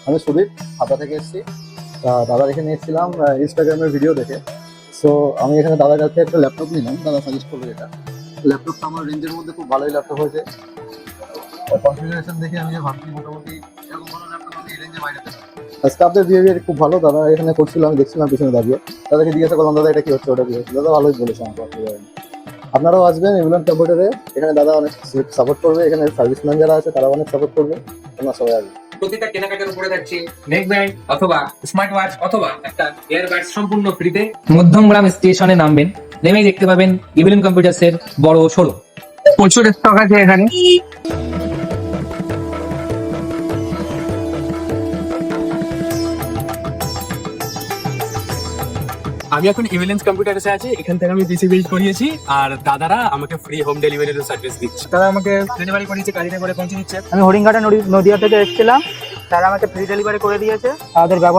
আমি সুদীপ হাতা থেকে এসেছি। দাদার এখানে এসেছিলাম ইনস্টাগ্রামের ভিডিও দেখে। সো আমি এখানে দাদার কাছে একটা ল্যাপটপ নিলাম, দাদা সাজেস্ট করলো এটা। ল্যাপটপটা আমার রেঞ্জের মধ্যে খুব ভালোই ল্যাপটপ হয়েছে। কনফিগারেশন দেখে আমি যে ভাবছি মোটামুটি এরকম ভালো ল্যাপটপ আমি রেঞ্জে বাইরে পেলাম। স্টাফদের বিহেভিয়ার খুব ভালো, দাদা এখানে করছিল, আমি দেখছিলাম পিছনে দাঁড়িয়ে। দাদাকে জিজ্ঞাসা করলাম দাদা এটা কি হচ্ছে, ওটা কি হচ্ছে, দাদা ভালোই বলেছে আমাকে, অসুবিধা হয়নি। আপনারাও আসবেন এভিলন কম্পিউটারে, এখানে দাদা অনেক সাপোর্ট করবে, এখানে সার্ভিসম্যান যারা আছে তারা অনেক সাপোর্ট করবে, তোমরা সবাই আসবে। প্রতিটা কেনাকাটার উপরে থাকছে নেক ব্যান্ড অথবা স্মার্ট ওয়াচ অথবা একটা এয়ারবাড সম্পূর্ণ ফ্রিতে। মধ্যমগ্রাম স্টেশনে নামবেন, নেমেই দেখতে পাবেন ইভিলিন কম্পিউটার্স এর বড় শোরুম। প্রচুর স্টক আছে এখানে। আমি এখন ইভিলেন্স কম্পিউটার্সে আছি, এখান থেকে আমি পিসি বিল্ড করিয়েছি আর দাদারা আমাকে ফ্রি হোম ডেলিভারির সার্ভিস দিচ্ছে। তারা আমাকে ডেলিভারি করেছে, গাড়িতে করে পৌঁছে দিচ্ছে। আমি হরিণঘাটা নদিয়া থেকে এসেছিলাম, তারা আমাকে ফ্রি ডেলিভারি করে দিয়েছে। তাদের ব্যবহার